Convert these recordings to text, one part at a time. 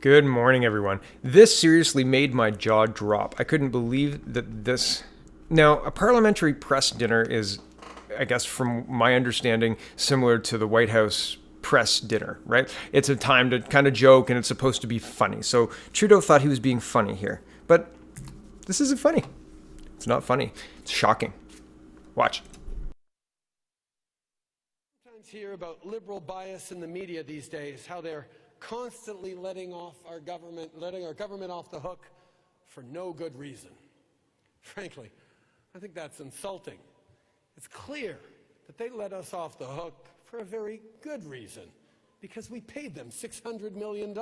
Good morning, everyone. This seriously made my jaw drop. I couldn't believe that this... Now, a parliamentary press dinner is, I guess from my understanding, similar to the White House press dinner, right? It's a time to kind of joke and it's supposed to be funny. So Trudeau thought he was being funny here. But this isn't funny. It's not funny. It's shocking. Watch. Sometimes hear about liberal bias in the media these days, how they're constantly letting our government off the hook for no good reason. Frankly, I think that's insulting. It's clear that they let us off the hook for a very good reason, because we paid them $600 million.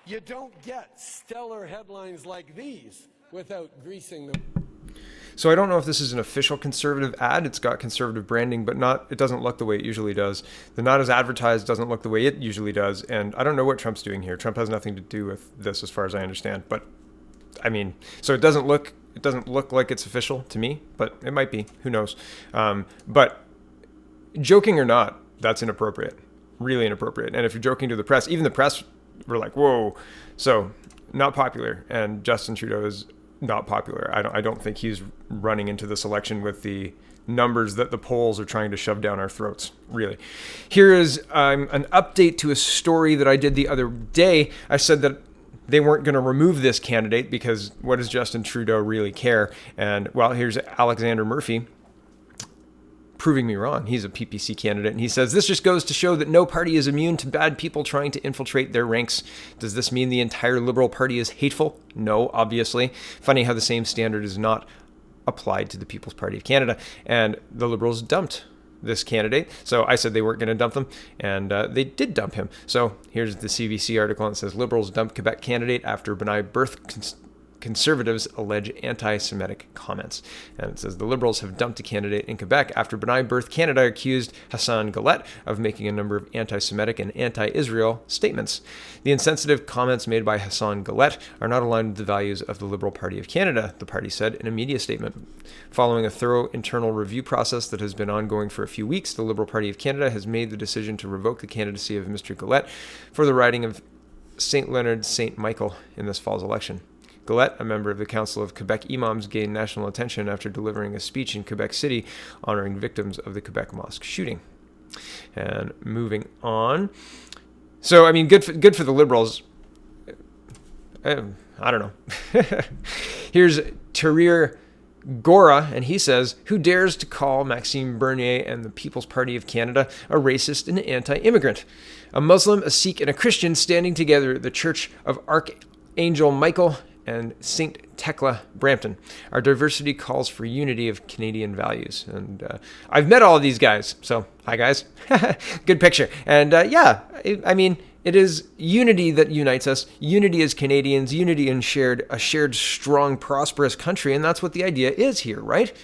You don't get stellar headlines like these without greasing them. So I don't know if this is an official conservative ad. It's got conservative branding, but it doesn't look the way it usually does. The not as advertised doesn't look the way it usually does. And I don't know what Trump's doing here. Trump has nothing to do with this as far as I understand. But I mean, so it doesn't look like it's official to me, but it might be. Who knows? But joking or not, that's inappropriate. Really inappropriate. And if you're joking to the press, even the press were like, whoa. So not popular. And Justin Trudeau is not popular. I don't think he's running into this election with the numbers that the polls are trying to shove down our throats, really. Here is an update to a story that I did the other day. I said that they weren't going to remove this candidate because what does Justin Trudeau really care? And well, here's Alexander Murphy proving me wrong. He's a PPC candidate, and he says, this just goes to show that no party is immune to bad people trying to infiltrate their ranks. Does this mean the entire Liberal Party is hateful? No, obviously. Funny how the same standard is not applied to the People's Party of Canada. And the Liberals dumped this candidate. So I said they weren't going to dump them, and they did dump him. So here's the CBC article, and it says, Liberals dump Quebec candidate after benign birth Conservatives allege anti-Semitic comments. And it says the Liberals have dumped a candidate in Quebec after Benign Birth Canada accused Hassan Gallet of making a number of anti-Semitic and anti-Israel statements. The insensitive comments made by Hassan Gallet are not aligned with the values of the Liberal Party of Canada, the party said in a media statement. Following a thorough internal review process that has been ongoing for a few weeks, the Liberal Party of Canada has made the decision to revoke the candidacy of Mr. Gallet for the riding of St. Leonard St. Michael in this fall's election. Gallet, a member of the Council of Quebec Imams, gained national attention after delivering a speech in Quebec City honoring victims of the Quebec mosque shooting. And moving on. So, I mean, good for the Liberals. I don't know. Here's Tahrir Gora, and he says, who dares to call Maxime Bernier and the People's Party of Canada a racist and anti-immigrant? A Muslim, a Sikh, and a Christian standing together at the Church of Archangel Michael and St. Tekla, Brampton. Our diversity calls for unity of Canadian values. And I've met all of these guys, so hi guys. Good picture. And I mean, it is unity that unites us. Unity as Canadians, unity in a shared, strong, prosperous country. And that's what the idea is here, right?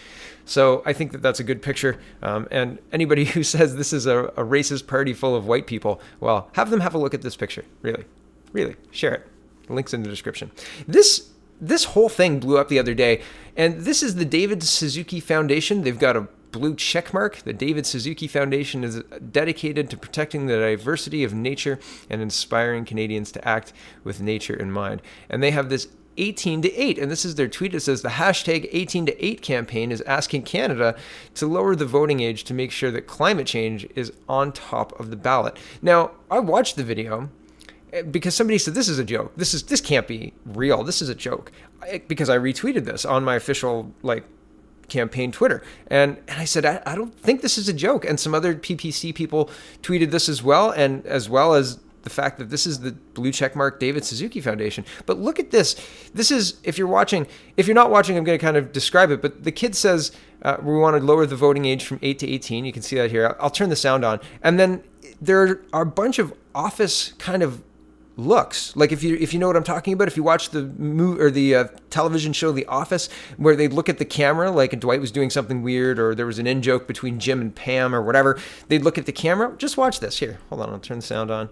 So I think that that's a good picture. And anybody who says this is a racist party full of white people, well, have them have a look at this picture. Really, really, share it. Links in the description. This whole thing blew up the other day, and this is the David Suzuki Foundation. They've got a blue check mark. The David Suzuki Foundation is dedicated to protecting the diversity of nature and inspiring Canadians to act with nature in mind. And they have this 18 to 8, and this is their tweet. It says the hashtag 18 to 8 campaign is asking Canada to lower the voting age to make sure that climate change is on top of the ballot. Now, I watched the video because somebody said this is a joke. This can't be real. This is a joke. Because I retweeted this on my official campaign Twitter, and I said I don't think this is a joke. And some other PPC people tweeted this as well, and as well as the fact that this is the blue checkmark David Suzuki Foundation. But look at this. This is, if you're watching. If you're not watching, I'm going to kind of describe it. But the kid says we want to lower the voting age from 8 to 18. You can see that here. I'll turn the sound on, and then there are a bunch of office kind of looks. Like if you know what I'm talking about, if you watch the movie or the television show The Office, where they look at the camera, like Dwight was doing something weird, or there was an in-joke between Jim and Pam or whatever, they'd look at the camera. Just watch this. Here, hold on, I'll turn the sound on.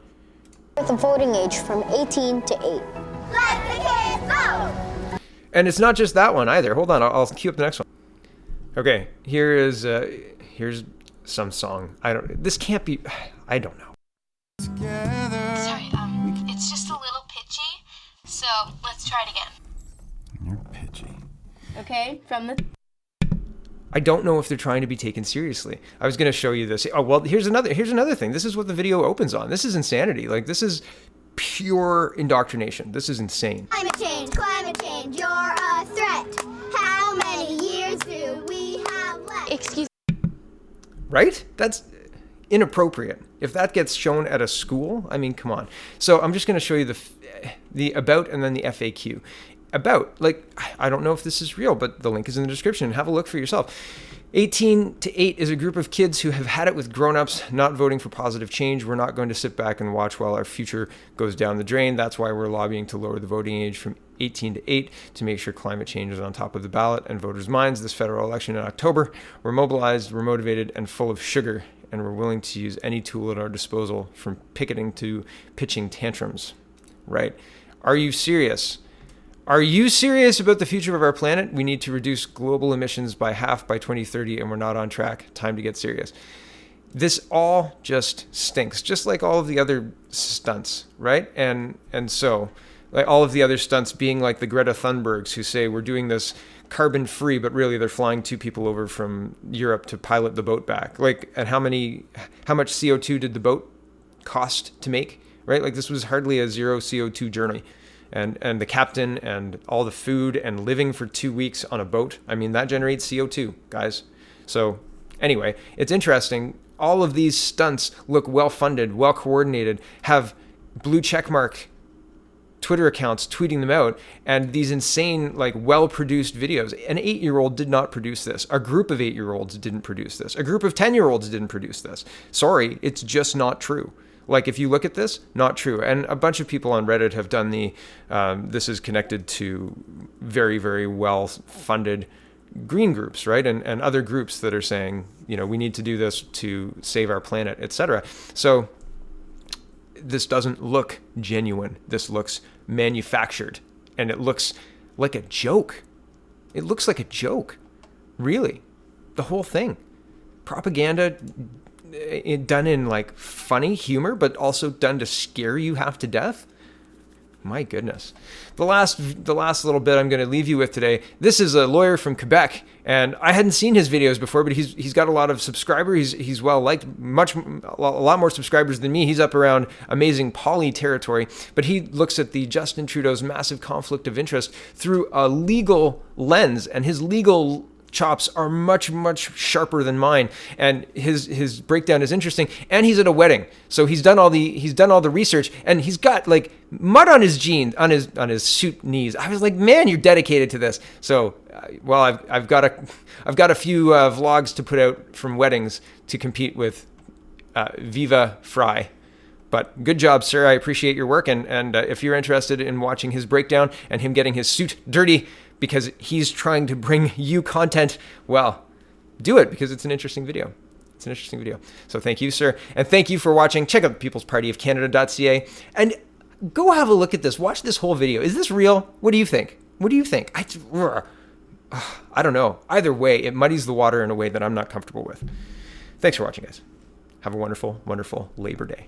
The voting age from 18 to 8. Let the kids vote! And it's not just that one either. Hold on, I'll cue up the next one. Okay, here's some song. This can't be, I don't know. Sorry, It's just a little pitchy, so let's try it again. You're pitchy. Okay, from the... I don't know if they're trying to be taken seriously. I was going to show you this. Oh, well, here's another thing. This is what the video opens on. This is insanity. Like, this is pure indoctrination. This is insane. Climate change, you're a threat. How many years do we have left? Excuse Right? That's inappropriate. If that gets shown at a school, I mean, come on. So I'm just going to show you the about and then the FAQ. About, like, I don't know if this is real, but the link is in the description. Have a look for yourself. 18 to 8 is a group of kids who have had it with grown-ups not voting for positive change. We're not going to sit back and watch while our future goes down the drain. That's why we're lobbying to lower the voting age from 18 to 8 to make sure climate change is on top of the ballot and voters' minds this federal election in October. We're mobilized, we're motivated, and full of sugar, and we're willing to use any tool at our disposal, from picketing to pitching tantrums. Right? Are you serious? Are you serious about the future of our planet? We need to reduce global emissions by half by 2030, and we're not on track. Time to get serious. This all just stinks, just like all of the other stunts, right? And so, like all of the other stunts being like the Greta Thunbergs who say we're doing this carbon free, but really they're flying 2 people over from Europe to pilot the boat back. Like, and how much CO2 did the boat cost to make, right? Like, this was hardly a zero CO2 journey. And the captain and all the food and living for 2 weeks on a boat, I mean, that generates CO2, guys. So anyway, it's interesting. All of these stunts look well-funded, well-coordinated, have blue checkmark Twitter accounts tweeting them out, and these insane, like, well-produced videos. An 8-year-old did not produce this. A group of 8-year-olds didn't produce this. A group of 10-year-olds didn't produce this. Sorry, it's just not true. Like, if you look at this, not true. And a bunch of people on Reddit have done this is connected to very, very well-funded green groups, right? And other groups that are saying, you know, we need to do this to save our planet, etc. So this doesn't look genuine. This looks manufactured. And it looks like a joke. It looks like a joke. Really. The whole thing. Propaganda done in like funny humor, but also done to scare you half to death. My goodness. The last little bit I'm going to leave you with today. This is a lawyer from Quebec, and I hadn't seen his videos before, but he's got a lot of subscribers. He's well liked, a lot more subscribers than me. He's up around amazing poly territory, but he looks at the Justin Trudeau's massive conflict of interest through a legal lens, and his legal chops are much, much sharper than mine, and his breakdown is interesting. And he's at a wedding, so he's done all the research, and he's got like mud on his jeans, on his suit knees. I was like, man, you're dedicated to this. So well, I've got a few vlogs to put out from weddings to compete with Viva Fry. But good job, sir. I appreciate your work. And if you're interested in watching his breakdown and him getting his suit dirty because he's trying to bring you content, well, do it, because it's an interesting video. It's an interesting video. So thank you, sir. And thank you for watching. Check out thepeoplespartyofcanada.ca and go have a look at this. Watch this whole video. Is this real? What do you think? What do you think? I don't know. Either way, it muddies the water in a way that I'm not comfortable with. Thanks for watching, guys. Have a wonderful, wonderful Labor Day.